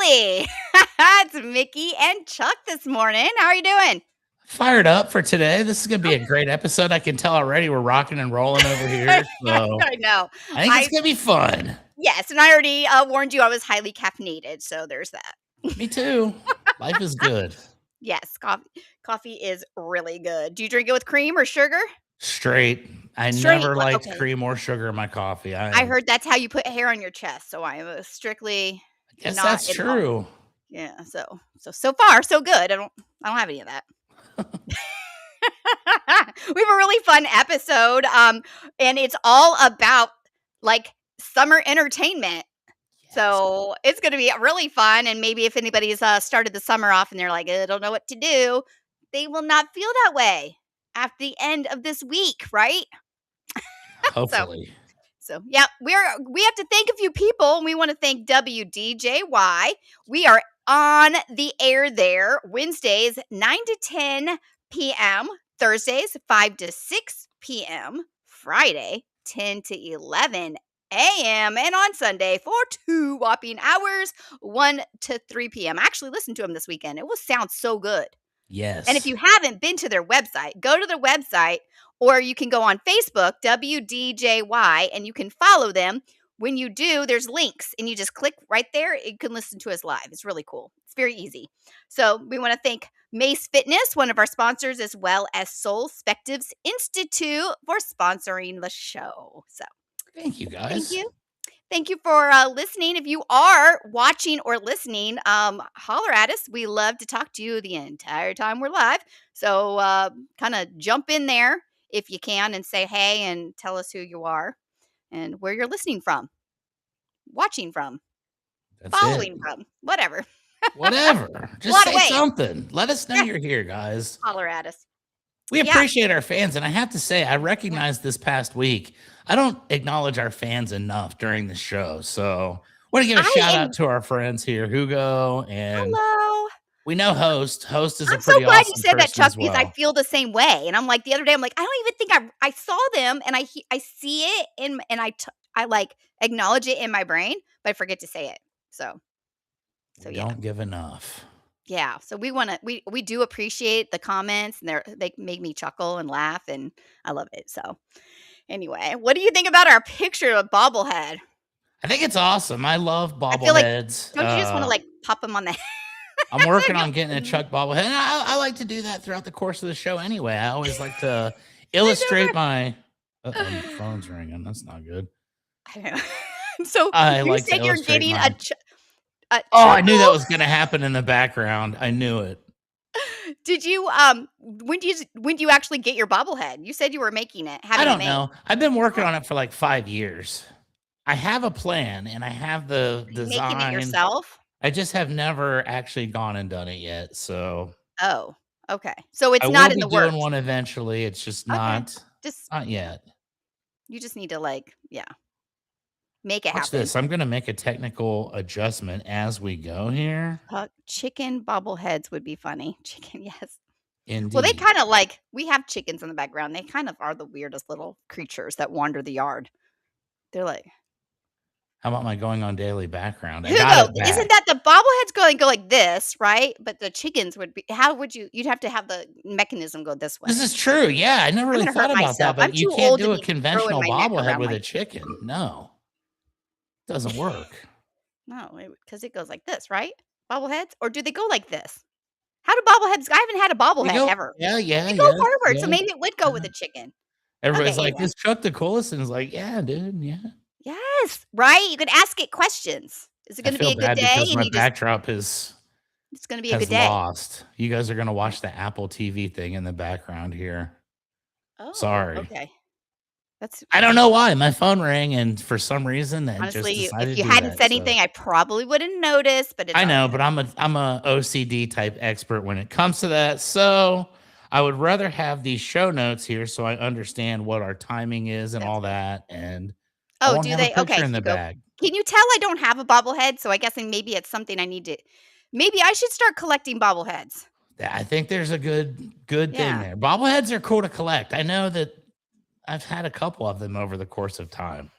everybody. It's Micki and Chuck this morning. How are you doing? Fired up for today. This is going to be a great episode. I can tell already we're rocking and rolling over here. So I know. I think it's going to be fun. Yes, and I already warned you I was highly caffeinated, so there's that. Me too. Life is good. Yes, coffee is really good. Do you drink it with cream or sugar? Straight. I Straight. never liked Okay. cream or sugar in my coffee. I heard that's how you put hair on your chest, so I am strictly guess not that's at all. true. Yeah, so far so good. I don't have any of that. We have a really fun episode, and it's all about like summer entertainment. Yes. So it's going to be really fun. And maybe if anybody's started the summer off and they're like, I don't know what to do, they will not feel that way at the end of this week, right? Hopefully. So yeah, we have to thank a few people, and we want to thank WDJY. We are on the air there Wednesdays 9 to 10 p.m., Thursdays 5 to 6 p.m., Friday 10 to 11 a.m., and on Sunday for 2 whopping hours, 1 to 3 p.m. I actually listened to them this weekend. It will sound so good. Yes. And if you haven't been to their website, go to their website, or you can go on Facebook, WDJY, and you can follow them. When you do, there's links, and you just click right there. You can listen to us live. It's really cool. It's very easy. So we want to thank Mace Fitness, one of our sponsors, as well as Soul Spectives Institute for sponsoring the show. So thank you, guys. Thank you. Thank you for listening. If you are watching or listening, holler at us. We love to talk to you the entire time we're live. So kind of jump in there if you can and say hey and tell us who you are and where you're listening from, watching from, following from, whatever. Whatever. Just say something. Let us know you're here, guys. Holler at us. We appreciate our fans. And I have to say, I recognized this past week, I don't acknowledge our fans enough during the show. So I want to give a shout out to our friends here, Hugo and hello. We know Host. Host is I'm a pretty so glad awesome you said that, Chuck, well. because I feel the same way. And I'm like, the other day, I'm like, I don't even think I saw them, and I see it and I like acknowledge it in my brain, but I forget to say it. So yeah. Don't give enough. Yeah. So we do appreciate the comments, and they make me chuckle and laugh, and I love it. So anyway, what do you think about our picture of bobblehead? I think it's awesome. I love bobbleheads. Don't you just want to like pop them on the head? I'm working on getting a Chuck bobblehead. And I like to do that throughout the course of the show anyway. I always like to illustrate my phone's ringing. That's not good. I know. So you said you're getting I knew that was going to happen in the background. I knew it. Did you when do you actually get your bobblehead? You said you were making it. I don't know. I've been working on it for like 5 years. I have a plan and I have the design. Making it yourself? I just have never actually gone and done it yet. So okay. So it's not in the works. I will be doing one eventually. It's just not yet. You just need to make it Watch happen. this. I'm going to make a technical adjustment as we go here. Chicken bobbleheads would be funny. Chicken, yes. Indeed. Well, they kind of we have chickens in the background. They kind of are the weirdest little creatures that wander the yard. They're like, how about my going on daily background? Isn't that the bobbleheads go like this, right? But the chickens would be, you'd have to have the mechanism go this way. This is true. Yeah. I never really thought about that, but you can't do a conventional bobblehead with a chicken. No. Doesn't work. No, because it goes like this, right? Bobbleheads? Or do they go like this? How do bobbleheads? I haven't had a bobblehead ever. Yeah. They go forward, so maybe it would go with a chicken. Everybody's like, "Is Chuck the coolest?" And it's like, "Yeah, dude, yeah." Yes, right. You could ask it questions. Is it going to be a good day? Because my backdrop is. It's going to be a good day. Lost. You guys are going to watch the Apple TV thing in the background here. Oh, sorry. Okay. I don't know why my phone rang, and for some reason that honestly, just decided if you hadn't said anything, I probably wouldn't notice. But I know, but I'm a OCD type expert when it comes to that. So I would rather have these show notes here so I understand what our timing is and all that. And do they? Okay, in the bag. Can you tell I don't have a bobblehead? So I guess maybe it's something I need to. Maybe I should start collecting bobbleheads. I think there's a good thing there. Bobbleheads are cool to collect. I know that. I've had a couple of them over the course of time.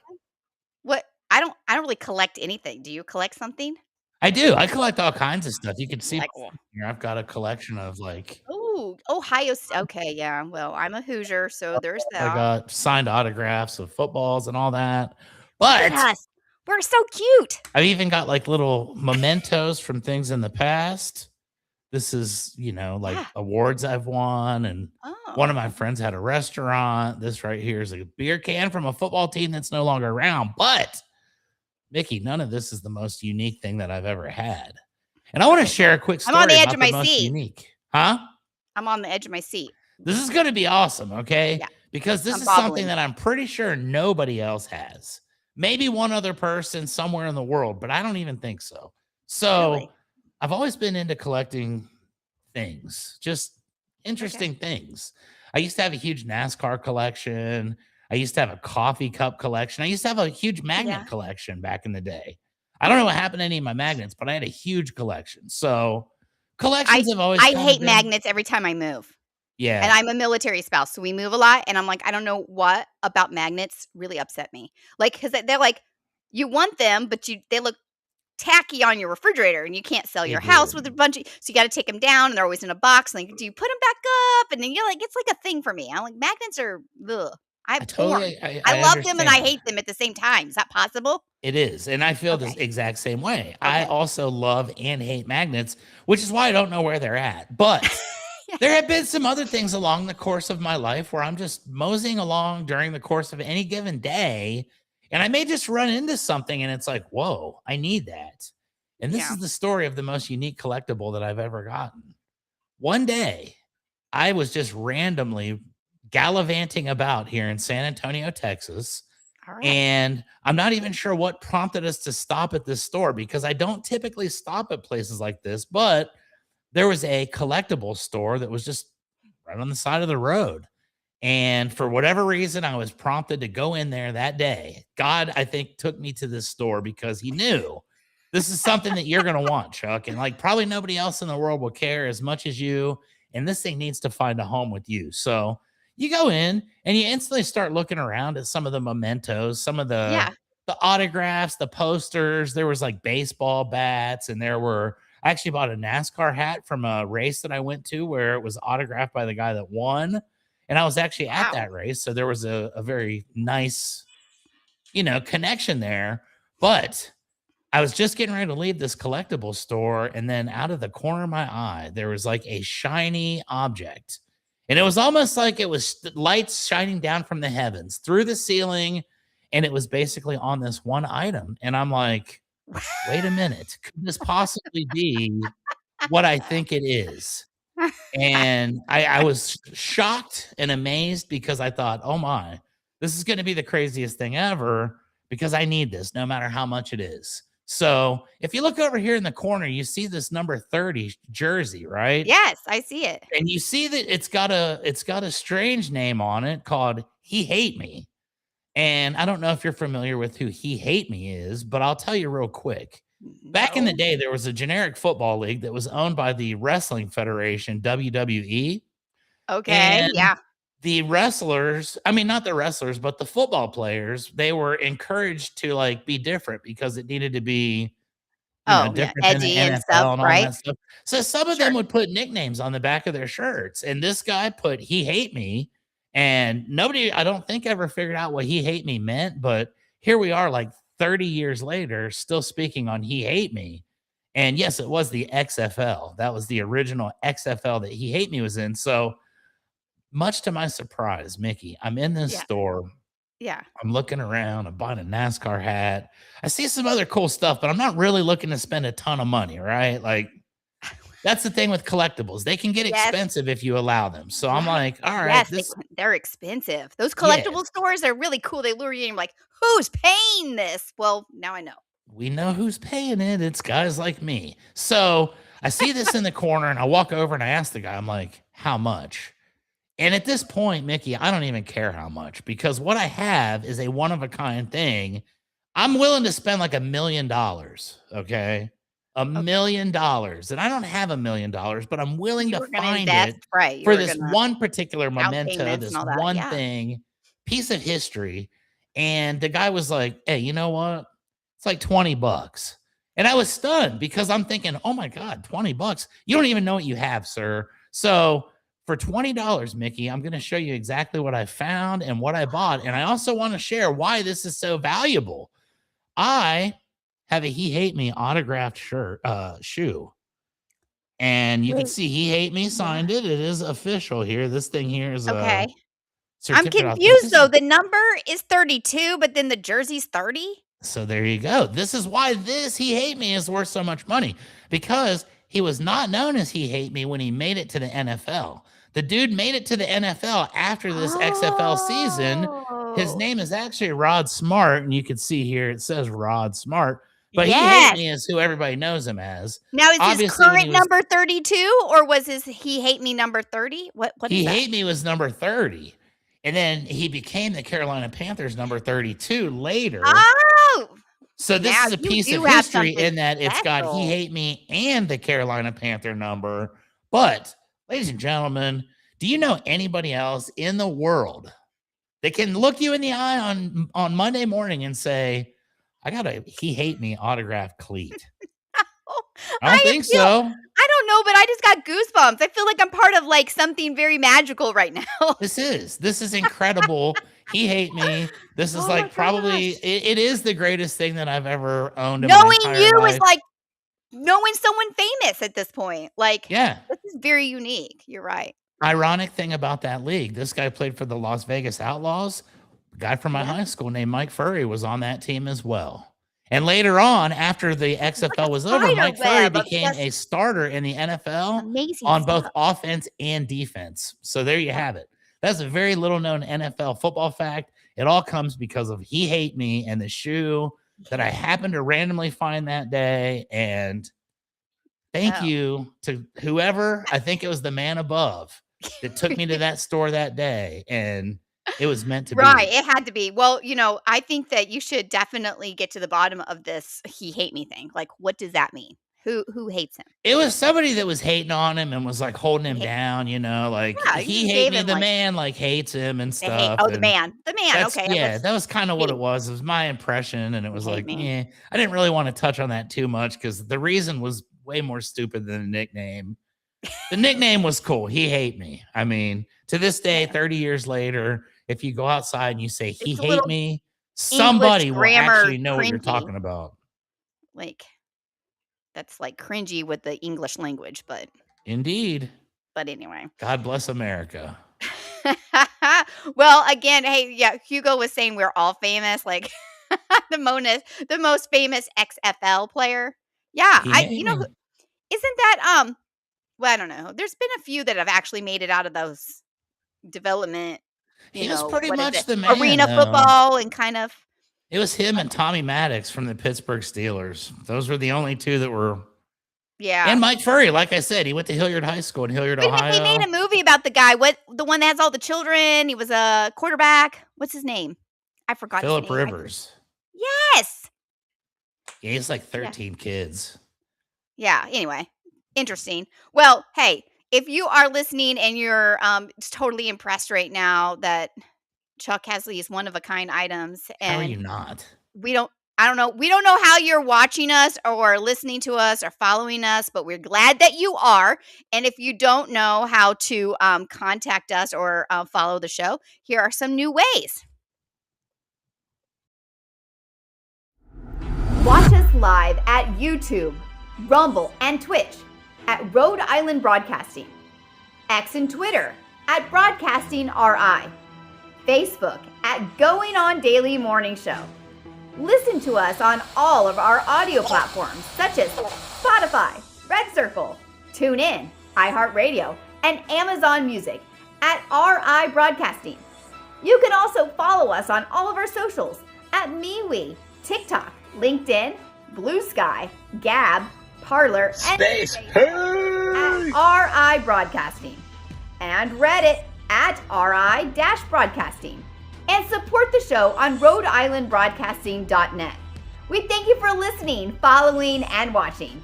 What? I don't really collect anything. Do you collect something? I do. I collect all kinds of stuff. You can see Collectible. here. I've got a collection of like Ooh, Ohio S okay, yeah, well, I'm a Hoosier, so there's I that. got signed autographs of footballs and all that. Look at But us. We're so cute. I've even got like little mementos from things in the past. This is, like Yeah. awards I've won. And one of my Oh, friends had a restaurant. This right here is a beer can from a football team that's no longer around. But Mickey, none of this is the most unique thing that I've ever had. And I want to okay. share a quick I'm on story the edge of about the my most seat. unique. Huh? I'm on the edge of my seat. This is going to be awesome, okay? Yeah, Because this I'm is something bobbling. that I'm pretty sure nobody else has. Maybe one other person somewhere in the world, but I don't even think so. So Really? I've always been into collecting things, just Okay. interesting things. I used to have a huge NASCAR collection. I used to have a coffee cup collection. I used to have a huge magnet Yeah. collection back in the day. I don't know what happened to any of my magnets, but I had a huge collection. So I collections have always I kind of hate been, magnets every time I move, and yeah, I'm a military spouse, so we move a lot, and I'm like, I don't know what about magnets really upset me. Like, 'cause they're like, you want them, but they look tacky on your refrigerator, and you can't sell they your house with a do. bunch of so you gotta take them down, and they're always in a box, like, do you put them back up? And then you're like it's like a thing for me. I'm like, magnets are ugh. I I abhor. totally I I I love them and I understand. hate them at the same time. Is that possible? It is, and I feel the Okay. exact same way. I Okay. also love and hate magnets, which is why I don't know where they're at. But Yeah. there have been some other things along the course of my life where I'm just moseying along during the course of any given day, and I may just run into something and it's like, "Whoa, I need that." And this Yeah. is the story of the most unique collectible that I've ever gotten. One day, I was just randomly gallivanting about here in San Antonio, Texas, Alright. and I'm not even sure what prompted us to stop at this store because I don't typically stop at places like this, but there was a collectible store that was just right on the side of the road. And for whatever reason, I was prompted to go in there that day. God, I think, took me to this store because he knew this is something that you're going to want, Chuck. And like probably nobody else in the world will care as much as you. And this thing needs to find a home with you. So you go in and you instantly start looking around at some of the mementos, some of Yeah. the autographs, the posters. There was like baseball bats, and there were I actually bought a NASCAR hat from a race that I went to where it was autographed by the guy that won, and I was actually at Wow. that race, so there was a very nice, connection there. But I was just getting ready to leave this collectible store, and then out of the corner of my eye, there was like a shiny object. And it was almost like it was lights shining down from the heavens through the ceiling. And it was basically on this one item. And I'm like, wait a minute, could this possibly be what I think it is? And I was shocked and amazed because I thought, "Oh my, this is gonna be the craziest thing ever because I need this no matter how much it is." So, if you look over here in the corner, you see this number 30 jersey, right? Yes, I see it. And you see that it's got a strange name on it called He Hate Me. And I don't know if you're familiar with who He Hate Me is, but I'll tell you real quick. Back in the No. day, there was a generic football league that was owned by the Wrestling Federation, WWE, Okay, and yeah. the wrestlers, I mean, not the wrestlers, but the football players, they were encouraged to like be different because it needed to be, Oh, yeah, different than the edgy and stuff, NFL and all right? that stuff. So some of them Sure. would put nicknames on the back of their shirts. And this guy put He Hate Me. And nobody, I don't think, ever figured out what He Hate Me meant. But here we are, like 30 years later, still speaking on He Hate Me. And yes, it was the XFL. That was the original XFL that He Hate Me was in. So much to my surprise, Mickey, I'm in this Yeah, store. yeah. I'm looking around. I'm buying a NASCAR hat. I see some other cool stuff, but I'm not really looking to spend a ton of money, right? Like, that's the thing with collectibles. They can get Yes, expensive if you allow them. So I'm yes, like, all right, yes, this, they're expensive. Those collectible yes, stores are really cool. They lure you in, you're like, "Who's paying this?" Well, now I know. we know who's paying it. It's guys like me. So I see this in the corner and I walk over and I ask the guy, I'm like, how much? And at this point, Mickey, I don't even care how much because what I have is a one of a kind thing. I'm willing to spend like $1 million. Okay. a Okay. million dollars. And I don't have $1 million, but I'm willing You to were gonna find invest, it right, you for were this gonna one particular down memento, payments and this all that, one yeah. thing, piece of history. And the guy was like, hey, you know what? It's like 20 bucks. And I was stunned because I'm thinking, oh my God, $20. You don't even know what you have, sir. So for $20, Micki, I'm going to show you exactly what I found and what I bought. And I also want to share why this is so valuable. I have a He Hate Me autographed shoe. And you can see He Hate Me signed it. It is official here. This thing here is a I'm certificate of confused though. authenticity. The number is 32, but then the jersey's 30. So there you go. This is why this He Hate Me is worth so much money, because he was not known as He Hate Me when he made it to the NFL. The dude made it to the NFL after this XFL season. His name is actually Rod Smart, and you can see here it says Rod Smart, but He Hate Me is who everybody knows him as. Now, is Obviously, his current number 32, or was his He Hate Me number 30? What He is that? Hate Me was number 30. And then he became the Carolina Panthers number 32 later. Oh, so this now is a you piece do of have history something in that it's got He special. Hate Me and the Carolina Panther number. But, ladies and gentlemen, do you know anybody else in the world that can look you in the eye on Monday morning and say, I got a He Hate Me autographed cleat? I don't think so. I don't know, but I just got goosebumps. I feel like I'm part of like something very magical right now. This is incredible. He Hate Me. This is like probably it is the greatest thing that I've ever owned in my entire Knowing you life. is like knowing someone famous at this point. Like, yeah, this is very unique. You're right. Ironic thing about that league, this guy played for the Las Vegas Outlaws. A guy from my high school named Mike Furry was on that team as well. And later on, after the XFL was over, Mike Furry became a starter in the NFL on both offense and defense. So there you have it. That's a very little known NFL football fact. It all comes because of He Hate Me and the shoe that I happened to randomly find that day. And thank you to whoever, I think it was the man above, that took me to that store that day. And it was meant to be. Right, it had to be. Well, I think that you should definitely get to the bottom of this He Hate Me thing. Like, what does that mean? Who hates him? It was somebody that was hating on him and was like holding him down, like He Hate Me, the man like hates him and stuff. The man. Okay. Yeah, that was kind of what it was. It was my impression. And it was like, I didn't really want to touch on that too much because the reason was way more stupid than the nickname. The nickname was cool. He Hate Me. I mean, to this day, 30 years later, if you go outside and you say He Hate Me, somebody will actually know what you're talking about. Like, that's like cringy with the English language, but indeed. But anyway, God bless America. Well, again, hey, yeah, Hugo was saying we're all famous, like the most famous XFL player. Yeah, isn't that well, I don't know. There's been a few that have actually made it out of those development. He was pretty much the man. Arena football and kind of. It was him and Tommy Maddox from the Pittsburgh Steelers. Those were the only two that were. Yeah. And Mike Furry, like I said, he went to Hilliard High School in Hilliard, Ohio. They made a movie about the guy. The one that has all the children. He was a quarterback. What's his name? I forgot. Phillip Rivers. Yes. Yeah, he's like 13 kids. Yeah. Anyway, interesting. Well, hey, if you are listening and you're totally impressed right now that Chuck has these one-of-a-kind items, and how are you not? I don't know. We don't know how you're watching us or listening to us or following us, but we're glad that you are. And if you don't know how to contact us or follow the show, here are some new ways. Watch us live at YouTube, Rumble, and Twitch at Rhode Island Broadcasting, X and Twitter at Broadcasting RI, Facebook at Going On Daily Morning Show. Listen to us on all of our audio platforms such as Spotify, Red Circle, TuneIn, iHeartRadio, and Amazon Music at RIBroadcasting. You can also follow us on all of our socials at MeWe, TikTok, LinkedIn, Blue Sky, Gab, Parler, and Space at RIBroadcasting, and Reddit at RI-broadcasting. And support the show on RhodeIslandBroadcasting.net. We thank you for listening, following, and watching.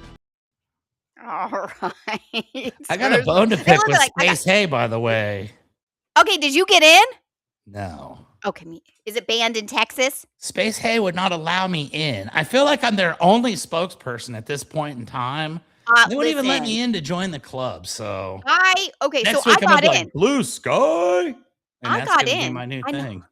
All right. I got a bone to pick with Space Hay, by the way. Okay, did you get in? No. Okay, is it banned in Texas? Space Hay would not allow me in. I feel like I'm their only spokesperson at this point in time. They wouldn't even let Listen, me in to join the club. So so next I week I'm gonna got be like in. blue sky, and I that's got gonna be in. my new I know. thing.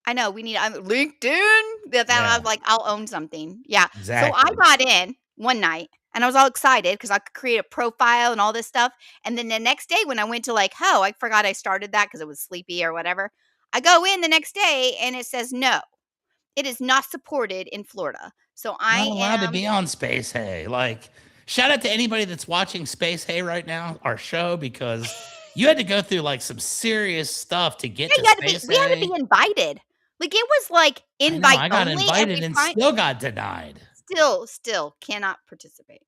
I know, we need LinkedIn. That I Yeah, was like, I'll own something. Yeah. So I exactly. got in one night and I was all excited because I could create a profile and all this stuff. And then the next day when I went to I forgot I started that because it was sleepy or whatever. I go in the next day and it says no, it is not supported in Florida. So Not I allowed to am be on Space Hay. Like, shout out to anybody that's watching Space Hay right now, our show, because you had to go through like some serious stuff to get yeah, to Space we had to be Hay. invited. Like it was like I know, invite I got only and invited we and still got denied. still cannot participate.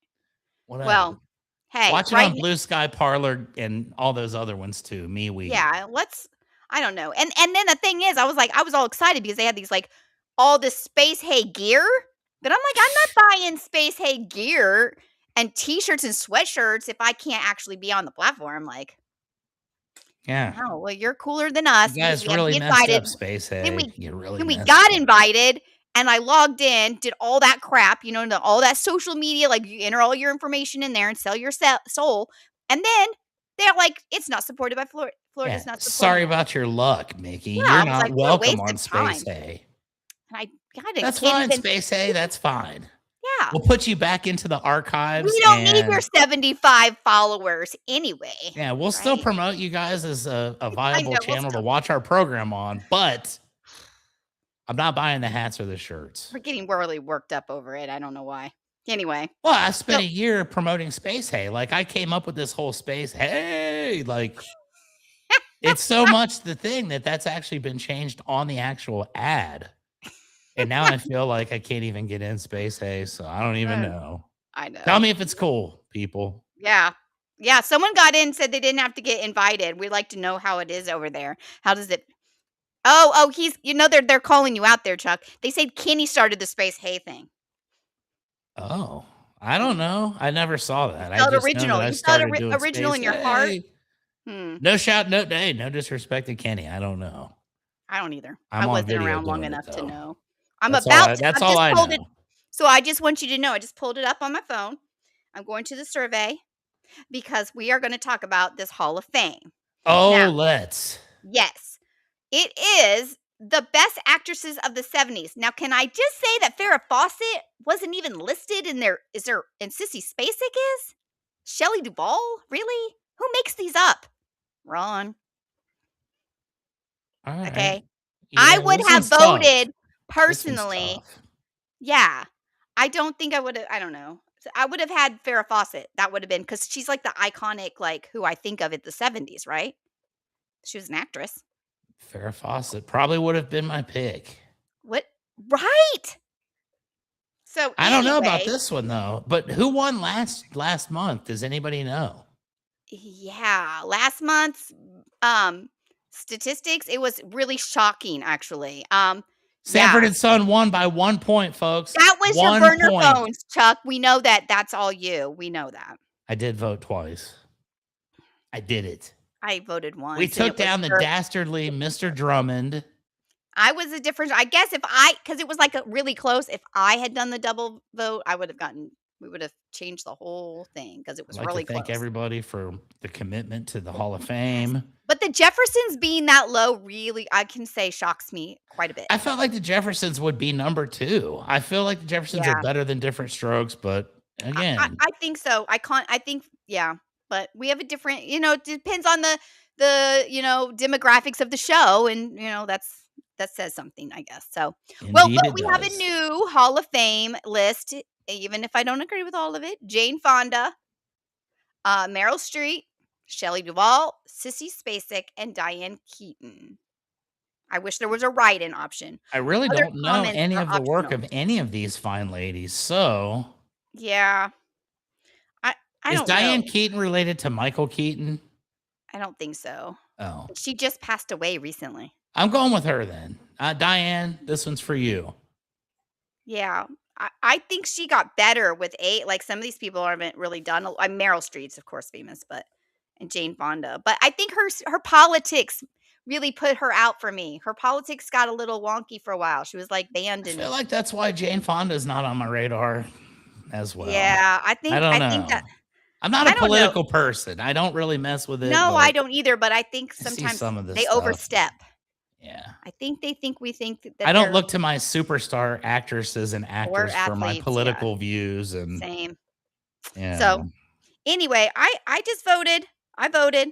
Whatever. Well, hey, Watch it right. on Blue Sky Parlor and all those other ones too. MeWe. Yeah, I don't know. And then the thing is, I was all excited because they had these all this Space Hay gear. But I'm like, I'm not buying Space Hay gear and t-shirts and sweatshirts if I can't actually be on the platform. Like, Yeah. no, well, you're cooler than You us because guys we had to really be messed invited. up, Space Then Hay. we You really then we messed got up. invited and I logged in, did all that crap, all that social media, like you enter all your information in there and sell your soul. And then they're like, it's not supported by Florida. Yeah. Florida's not supporting Sorry it. about your luck, Mickey. Yeah, You're I was not like, "What a welcome waste on of Space time." Hay. And I That's can't fine, even Space Hay. That's fine. yeah. We'll put you back into the We archives don't need your and 75 followers anyway, yeah, we'll still right? promote you guys as a I viable know, we'll channel to still watch our program on, but I'm not buying the hats or the shirts. we're getting really worked up over it, I don't know why. Anyway, Well, I spent so a year promoting Space Hay. Like I came up with this whole Space Hey, like it's so much the thing that that's actually been changed on the actual ad. And now I feel like I can't even get in Space Hay, so I don't even uh, know. I Tell know. me if it's cool, people. Yeah. Yeah, someone got in, said they didn't have to get invited. We'd like to know how it is over there. How does it he's they're calling you out there, Chuck. They said Kenny started the Space Hay thing. Oh, I don't know. I never saw You that. I spelled just know that original. I You spelled started doing original Space in your heart? Hey. Hmm. No shout, no hey, no disrespect to Kenny. I don't know. I don't either. I I'm on wasn't video around long doing it enough to though. know. That's I've all just I pulled it. know. So I just want you to know, I just pulled it up on my phone. I'm going to the survey because we are going to talk about this Hall of Fame. Now, Oh, let's. yes, it is the best actresses of the 70s. Now, can I just say that Farrah Fawcett wasn't even listed in there? And Sissy Spacek is? Shelley Duvall? Really? Who makes these up? Ron. All right. Okay. I Yeah, would this have one's tough. voted This one's personally. tough. Yeah. I don't think I would have I don't know. I would have had Farrah Fawcett. That would have been because she's like the iconic, who I think of at the 70s, right? She was an actress. Farrah Fawcett probably would have been my pick. What? Right. So I don't know about anyway, this one though. But who won last month? Does anybody know? yeah, last month's statistics, it was really shocking actually. Sanford Yeah. and Son won by 1 point, folks. That was your 1 burner point. phones, Chuck. We know that that's all you. We know that. I did vote twice. I did it. I voted We once and took it was down the for dastardly Mr. Drummond. I was a different I guess because it was really close, if I had done the double vote, we would have changed the whole thing because it I'd was like to really thank close. everybody for the commitment to the Hall of Yes. Fame. But the Jeffersons being that low really, I can say, shocks me quite a bit. I felt like the Jeffersons would be number 2. I feel like the Jeffersons are Yeah. better than Different Strokes, but again, I think so. I think yeah, but we have a different, it depends on the demographics of the show and, that says something, I guess. So, well, indeed but it we have a does. new Hall of Fame list, even if I don't agree with all of it. Jane Fonda, Meryl Streep, Shelley Duvall, Sissy Spacek, and Diane Keaton. I wish there was a write-in option. I really Other don't know comments any are of the work optional. of any of these fine ladies. So, Yeah. I I is don't Diane know. Keaton related to Michael Keaton? I don't think so. Oh, She just passed away recently. I'm going with her then. Diane, this one's for you. Yeah. I think she got better with some of these people haven't really done Meryl Streep's, of course, famous, and Jane Fonda. But I think her politics really put her out for me. Her politics got a little wonky for a while. She was like banned I and feel like that's why Jane Fonda's not on my radar as well. yeah, I I don't think that know. I'm not a I don't know. political person. I don't really mess with it, No, I but don't either, but I think I see sometimes some of this they stuff. overstep. Yeah. I think they think we think I that don't they're look to my superstar actresses and or actors for my athletes, yeah, political views and, same. you So, know, anyway, I just voted. I voted.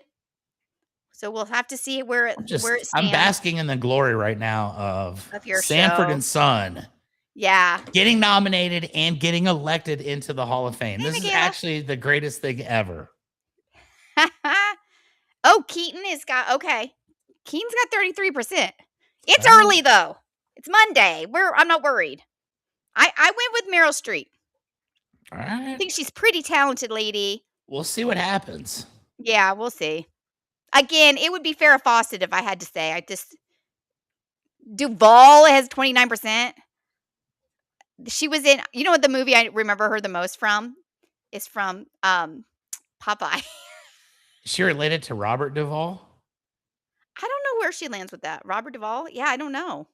So we'll have to see where it I'm stands basking in the glory right now of of your Sanford show. and Son Yeah. getting nominated and getting elected into the Hall of Fame. Hey, This is Michaela. actually the greatest thing ever. Oh, Keaton is got okay. Keaton's got 33%. It's All right. early though. It's Monday. I'm not worried. I went with Meryl Streep. All I right. think she's pretty talented lady. We'll see what happens. Yeah, we'll see. Again, it would be Farrah Fawcett if I had to say. I just Duvall has 29%. She was in you know what the movie I remember her the most from? Is from, Popeye. Is she related to Robert Duvall? I don't know where she lands with that. Robert Duvall? Yeah, I don't know.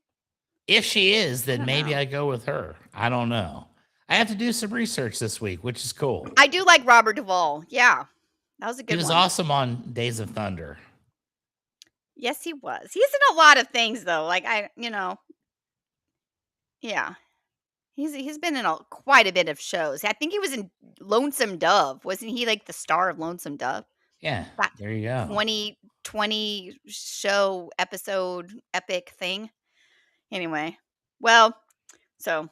If she is, I then don't maybe know. I go with her. I don't know. I have to do some research this week, which is cool. I do like Robert Duvall. Yeah. That was a He good was one. awesome on Days of Thunder. Yes, he was. He's in a lot of things though. Like yeah. He's been in quite a bit of shows. I think he was in Lonesome Dove. Wasn't he like the star of Lonesome Dove? Yeah, That there you go. 2020 show episode epic thing. Anyway, well, so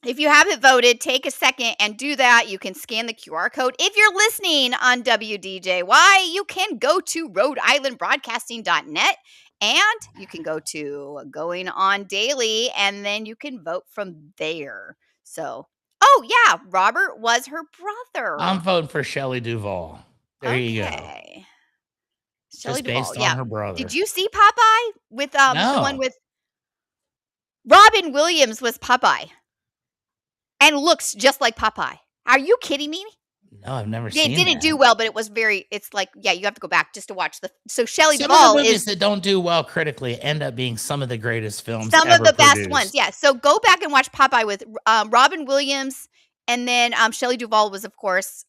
if you haven't voted, take a second and do that. You can scan the QR code. If you're listening on WDJY, you can go to RhodeIslandBroadcasting.net and you can go to Going On Daily and then you can vote from there. So, oh yeah, Robert was her I'm brother. voting for Shelley Duvall. There you go. Okay. Shelley Just Duvall. based on Yeah. her brother. Did you see Popeye with the one No, with Robin Williams was Popeye and looks just like Popeye? Are you kidding me? no, I've never It seen didn't that. do well, but it's like, yeah, you have to go back just to watch so Shelley Some of the Duvall movies is that don't do well critically end up being some of the greatest films some of ever the best ones. produced. Yeah. So go back and watch Popeye with Robin Williams and then Shelley Duvall was of course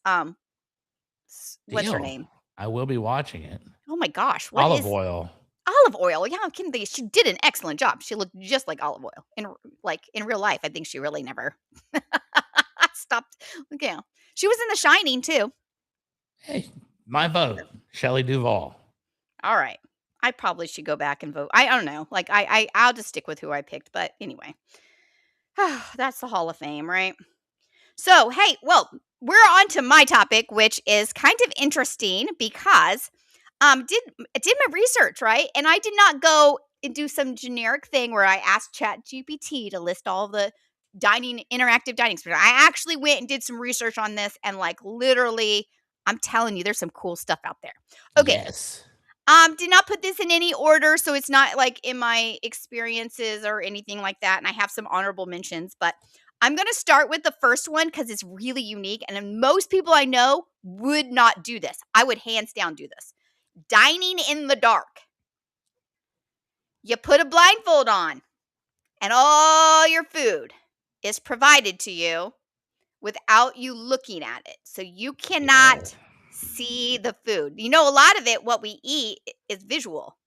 what's her Deal. name? I will be watching it. Oh my gosh, what Olive is oil. Olive Oil? Yeah, I'm kidding. She did an excellent job. She looked just like Olive Oil in real life. I think she really never stopped. Yeah, she was in The Shining too. Hey, my vote, Shelley Duvall. All right, I probably should go back and vote. I don't know. Like I'll just stick with who I picked. But anyway, that's the Hall of Fame, right? So hey, well, we're on to my topic, which is kind of interesting because did my research, right? And I did not go and do some generic thing where I asked Chat GPT to list all the interactive dining experience. I actually went and did some research on this and like literally, I'm telling you, there's some cool stuff out there. Okay. Yes. Did not put this in any order, so it's not like in my experiences or anything like that. And I have some honorable mentions, but I'm gonna start with the first one because it's really unique. And then most people I know would not do this. I would hands down do this. Dining in the dark. You put a blindfold on, and all your food is provided to you without you looking at it. So you cannot see the food. You know, a lot of it, what we eat, is visual.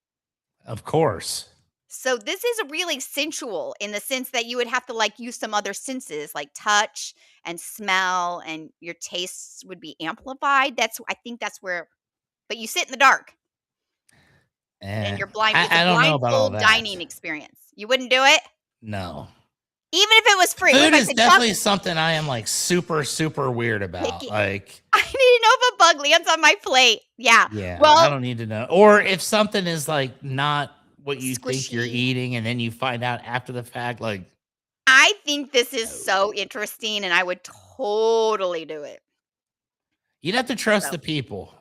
Of course. So this is really sensual in the sense that you would have to like use some other senses like touch and smell, and your tastes would be amplified. I think that's where, but you sit in the dark. And you're blind. It's a I don't know about all blindfold that. dining experience. You wouldn't do it? No. Even if it was free. What Food if I is said, definitely something I am like super, super weird about. Picky. Like, I need to know if a bug lands on my plate. Yeah. yeah, Well, I don't need to know. Or if something is like not what you think you're squishy. eating, and then you find out after the fact, like, I think this is so interesting, and I would totally do it. you'd have to trust So, the people.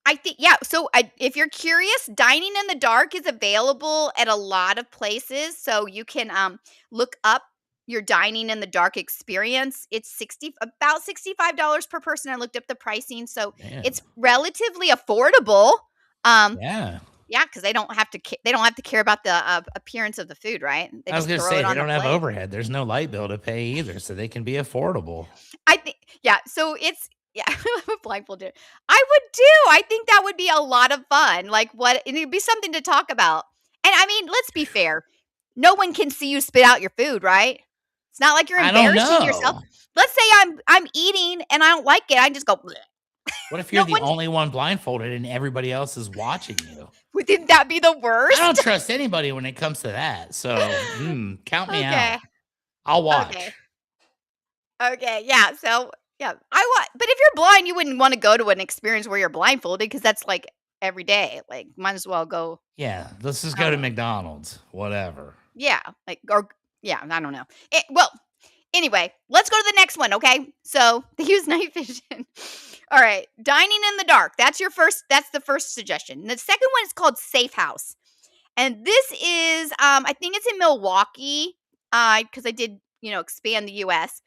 I think, yeah. So, if you're curious, dining in the dark is available at a lot of places. So you can look up your dining in the dark experience. It's about $65 per person. I looked up the pricing, so Man. it's relatively affordable. Yeah. Yeah, because they don't have to. They don't have to care about the appearance of the food, right? They I was just gonna throw say it they on the don't have plate. overhead. There's no light bill to pay either, so they can be affordable. I think, yeah. So it's yeah, blindfolded. I would too. I think that would be a lot of fun. Like what? And it'd be something to talk about. And I mean, let's be fair. No one can see you spit out your food, right? It's not like you're I don't embarrassing yourself. know. Let's say I'm eating and I don't like it. I just go. Bleh. What if you're No the one. only one blindfolded and everybody else is watching you? Wouldn't that be the I don't worst? trust anybody when it comes to that. So, count me out. Okay. I'll Okay. watch. Okay. Yeah. So yeah, I want. But if you're blind, you wouldn't want to go to an experience where you're blindfolded because that's like every day. Like, might as well go. Yeah, let's just I go don't to know. McDonald's, whatever. Yeah. Like, or yeah. I don't know. Well, anyway, let's go to the next one. Okay. So they use night vision. All right. Dining in the dark. That's your first. That's the first suggestion. The second one is called Safe House. And this is, I think it's in Milwaukee, because I did, expand the US.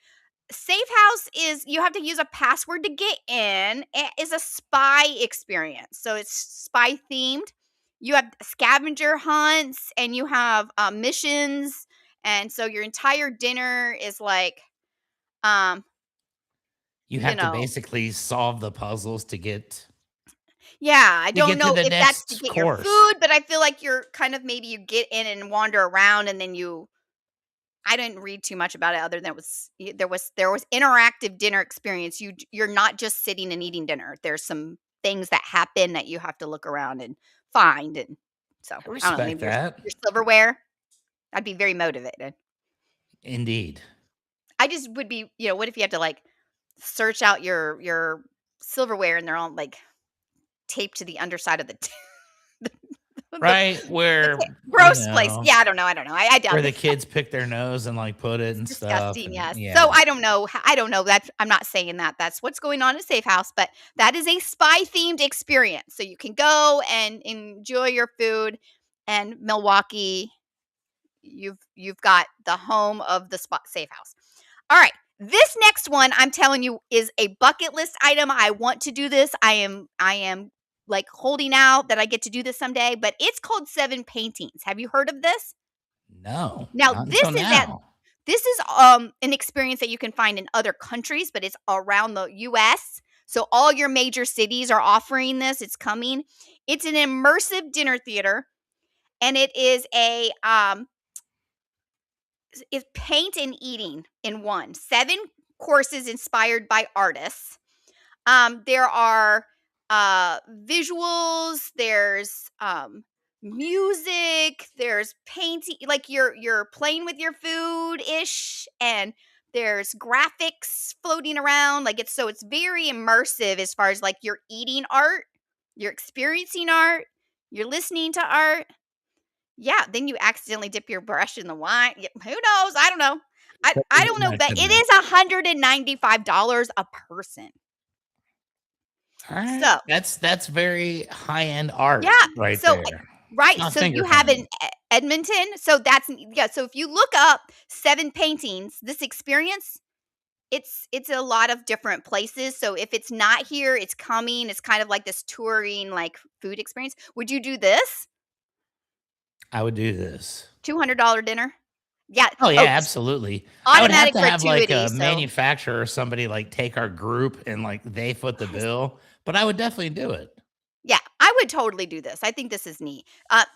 Safe House is you have to use a password to get in. It is a spy experience. So it's spy themed. You have scavenger hunts and you have missions. And so your entire dinner is like, um, You you have to know, basically solve the puzzles yeah, I to don't get to know the if that's to next get your course. food, but I feel like you're kind of maybe you get in and wander around and then I didn't read too much about it other than there was interactive dinner experience. You're not just sitting and eating dinner. There's some things that happen that you have to look around and find, and so I I don't know, respect maybe that. your silverware. I'd be very motivated. Indeed. I just would be, what if you have to like search out your silverware and they're all like taped to the underside of the the Right? the Where, gross place. Yeah, I don't know. I where doubt the that. kids pick their nose and like put it It's and stuff. disgusting, And yes. yeah. So I don't know. I don't know that I'm not saying that that's what's going on at Safe House, but that is a spy themed experience. So you can go and enjoy your food. And Milwaukee, you've got the home of the spot Safe House. All right. This next one I'm telling you is a bucket list item. I want to do this. I am like holding out that I get to do this someday, but it's called Seven Paintings. Have you heard of this? No, Now, not until now. this is an experience that you can find in other countries, but it's around the US. So all your major cities are offering this. It's coming. It's an immersive dinner theater, and it is it's paint and eating in one. 7 courses inspired by artists. There are visuals, there's music, there's painting, like you're playing with your food ish, and there's graphics floating around. Like it's very immersive as far as like you're eating art, you're experiencing art, you're listening to art. Yeah, then you accidentally dip your brush in the wine. Who knows? I don't know. I don't know, My but it goodness. is $195 a person. All right. So, That's very high-end art yeah. right So, there. It's right. not So finger you have painting. in Edmonton. So that's yeah. So if you look up 7 paintings, this experience, it's a lot of different places. So if it's not here, it's coming. It's kind of like this touring like food experience. Would you do this? I would do this. $200 dinner? Yeah. Oh, yeah, Oh, absolutely. I would have automatic to have, like, gratuity. a So manufacturer or somebody, like, take our group and, like, they foot the yes. bill, but I would definitely do it. Yeah, I would totally do this. I think this is neat.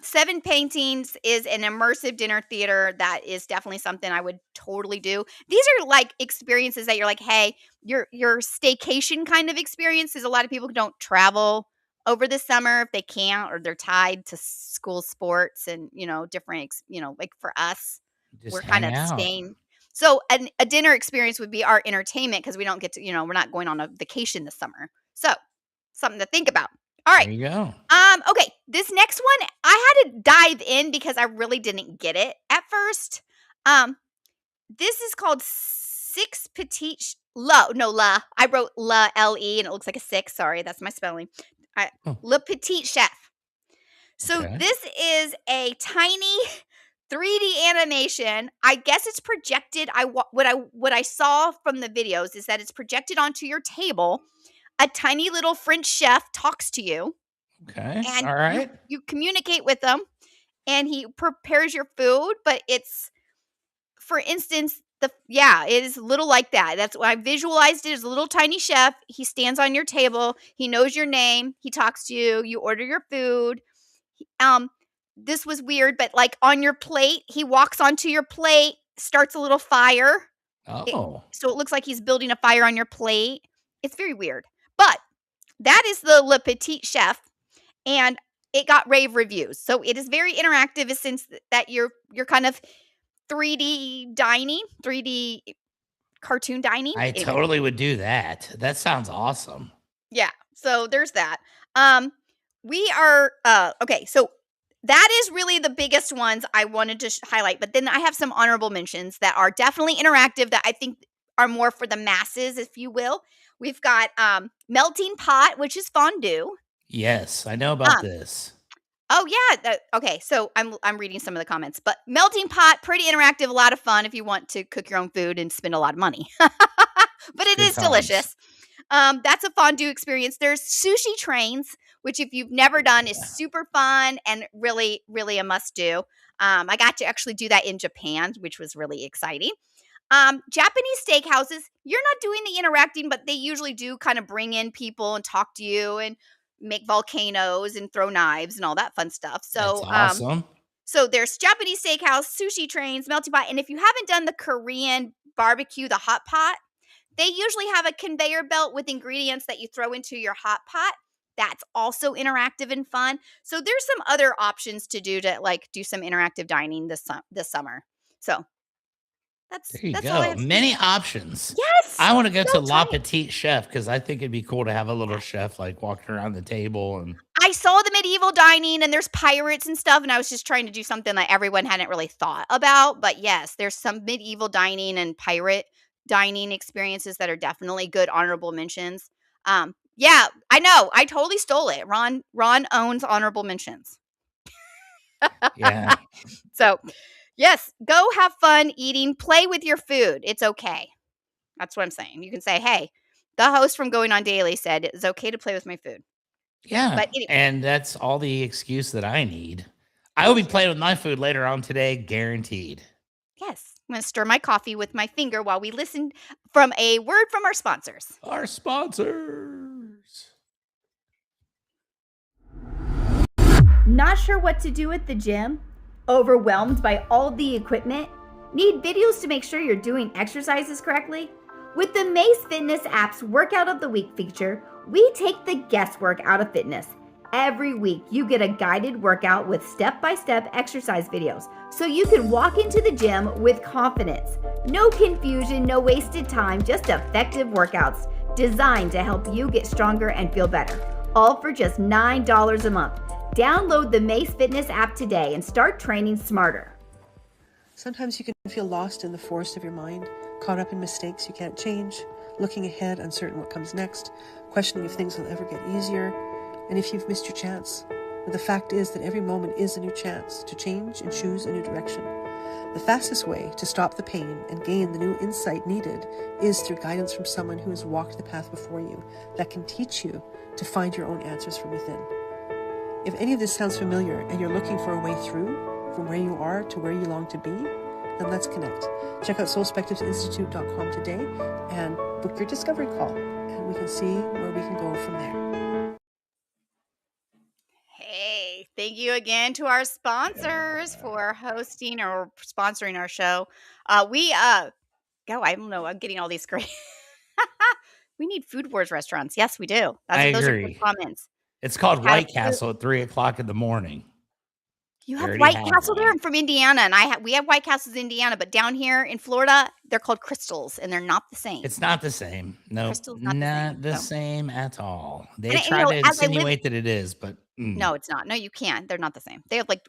7 Paintings is an immersive dinner theater that is definitely something I would totally do. These are like experiences that you're like, hey, your staycation kind of experiences. A lot of people don't travel over the summer if they can't or they're tied to school sports and different like for us, Just we're kind hang of out. staying. So a dinner experience would be our entertainment because we don't get to, we're not going on a vacation this summer. So something to think about. All right. There you go. Okay, this next one, I had to dive in because I really didn't get it at first. Um, this is called Six Petite La. No, La. I wrote La L-E and it looks like a 6. Sorry, that's my spelling. I, Oh, Le Petit Chef. So okay. this is a tiny 3D animation. I guess it's projected. What I saw from the videos is that it's projected onto your table. A tiny little French chef talks to you. Okay. And All right. you communicate with him, and he prepares your food, but it's, for instance, it is a little like that. That's what I visualized it as a little tiny chef. He stands on your table, he knows your name, he talks to you, you order your food. Um, this was weird, but, like, on your plate, he walks onto your plate, starts a little fire. It Oh, So it looks like he's building a fire on your plate. It's very weird. But that is the Le Petit Chef, and it got rave reviews. So it is very interactive since that you're kind of 3D dining, 3D cartoon dining. I Anyway, totally would do that. That sounds awesome. yeah. So there's that. Um, we are okay. So that is really the biggest ones I wanted to highlight. But then I have some honorable mentions that are definitely interactive that I think are more for the masses, if you will. We've got melting pot, which is fondue. Yes, I know about Um, this. Oh yeah. Okay. So I'm reading some of the comments, but melting pot, pretty interactive, a lot of fun if you want to cook your own food and spend a lot of money. But it Good is times. delicious. That's a fondue experience. There's sushi trains, which if you've never done is Yeah. super fun and really, really a must do. I got to actually do that in Japan, which was really exciting. Japanese steakhouses, you're not doing the interacting, but they usually do kind of bring in people and talk to you and make volcanoes and throw knives and all that fun stuff. That's So, awesome. there's Japanese steakhouse, sushi trains, melting pot, and if you haven't done the Korean barbecue, the hot pot, they usually have a conveyor belt with ingredients that you throw into your hot pot. That's also interactive and fun. So there's some other options to do to like do some interactive dining this summer. So There you that's all I go. have to say. Many options. Yes, I want to go go to try La it. Petite Chef because I think it'd be cool to have a little chef like walking around the table and I saw the medieval dining and there's pirates and stuff, and I was just trying to do something that everyone hadn't really thought about. But yes, there's some medieval dining and pirate dining experiences that are definitely good honorable mentions. Yeah, I know. I totally stole it. Ron owns honorable mentions. yeah. So, yes, go have fun eating, play with your food. It's okay. That's what I'm saying. You can say, "Hey, the host from Going on Daily said it's okay to play with my food." Yeah. But anyway, And that's all the excuse that I need. I will be yes. playing with my food later on today, guaranteed. Yes. I'm going to stir my coffee with my finger while we listen from a word from our sponsors. Our sponsors. Not sure what to do at the gym? Overwhelmed by all the equipment? Need videos to make sure you're doing exercises correctly? With the Mace Fitness app's Workout of the Week feature, we take the guesswork out of fitness. Every week, you get a guided workout with step-by-step exercise videos so you can walk into the gym with confidence. No confusion, no wasted time, just effective workouts designed to help you get stronger and feel better. All for just $9 a month. Download the Mace Fitness app today and start training smarter. Sometimes you can feel lost in the forest of your mind, caught up in mistakes you can't change, looking ahead, uncertain what comes next, questioning if things will ever get easier, and if you've missed your chance. But the fact is that every moment is a new chance to change and choose a new direction. The fastest way to stop the pain and gain the new insight needed is through guidance from someone who has walked the path before you that can teach you to find your own answers from within. If any of this sounds familiar and you're looking for a way through from where you are to where you long to be, then let's connect. Check out soulspectivesinstitute.com today and book your discovery call, and we can see where we can go from there. Hey, thank you again to our sponsors for hosting or sponsoring our show. I don't know. I'm getting all these great. We need Food Wars restaurants. Yes, we do. I Those are good agree. comments. It's called Had a White Castle at 3:00 in the morning. You They have already White have Castle there? one. I'm from Indiana, and we have White Castles in Indiana, but down here in Florida, they're called Crystals, and they're not the same. It's not the same. Nope, Crystal's not the same, not the so same at all. They and, try to as I live insinuate that it is, but No, it's not. No, you can't. They're not the same. They have, like,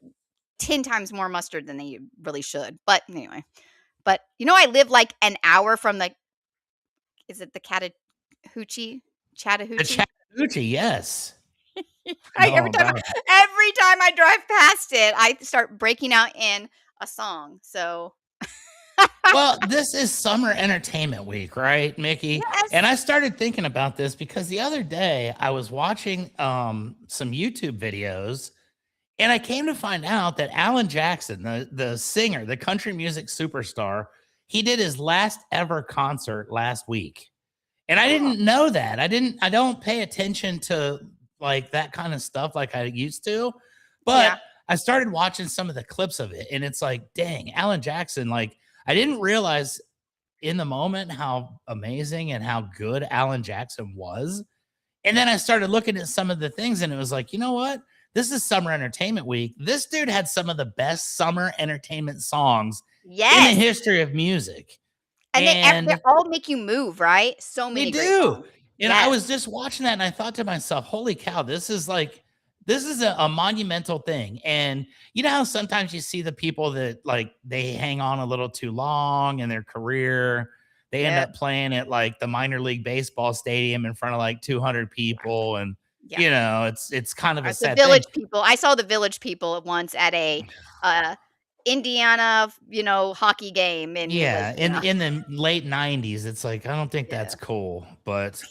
10 times more mustard than they really should, but anyway. But, I live, like, an hour from the is it the Chattahoochee? the Chattahoochee? Chattahoochee, yes. I I know all about it. every time I drive past it, I start breaking out in a song, so Well, this is summer entertainment week, right, Micki? Yes. And I started thinking about this because the other day I was watching some YouTube videos, and I came to find out that Alan Jackson, the singer, the country music superstar, he did his last ever concert last week. And I didn't know that. I don't pay attention to like that kind of stuff like I used to. But Yeah. I started watching some of the clips of it, and it's like, dang, Alan Jackson, like I didn't realize in the moment how amazing and how good Alan Jackson was. And then I started looking at some of the things, and it was like, you know what? This is summer entertainment week. This dude had some of the best summer entertainment songs in the Yes. history of music. And they And all make you move, right? So they many great do. songs. And I Yes. was just watching that, and I thought to myself, holy cow, this is a monumental thing. And you know how sometimes you see the people that like they hang on a little too long in their career. They end Yep. up playing at like the minor league baseball stadium in front of like 200 people. And Yeah. you know, it's kind of a The sad Village thing. People. I saw the Village People once at a Indiana, hockey game, and it was, Yeah, in the late 90s, it's like I don't think that's yeah. cool. But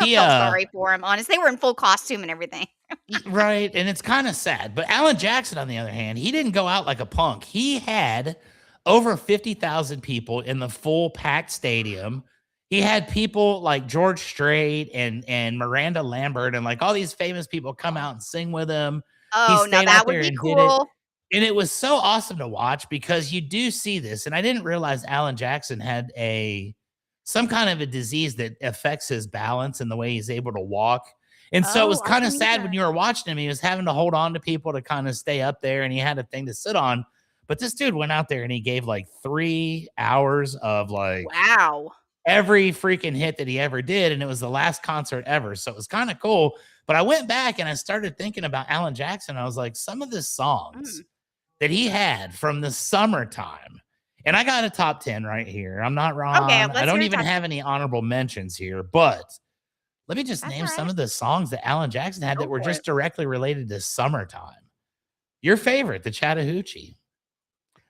I he felt sorry for him, honest. They were in full costume and everything. right, and it's kind of sad. But Alan Jackson, on the other hand, he didn't go out like a punk. He had over 50,000 people in the full packed stadium. He had people like George Strait and Miranda Lambert and like all these famous people come out and sing with him. He Oh, now stayed that out would there be and did it. cool. And it was so awesome to watch because you do see this. And I didn't realize Alan Jackson had some kind of a disease that affects his balance and the way he's able to walk. And so it was Oh, I kind of didn't know sad when that. you were watching him. He was having to hold on to people to kind of stay up there, and he had a thing to sit on. But this dude went out there and he gave like 3 hours of like Wow. every freaking hit that he ever did. And it was the last concert ever. So it was kind of cool. But I went back and I started thinking about Alan Jackson. I was like, some of the songs that he had from the summertime. And I got a top 10 right here. I'm not wrong. Okay, I let's don't hear even top have 10. any honorable mentions here, but let me just That's name all some right. of the songs that Alan Jackson had that Go were for just it. directly related to summertime. Your favorite, the Chattahoochee.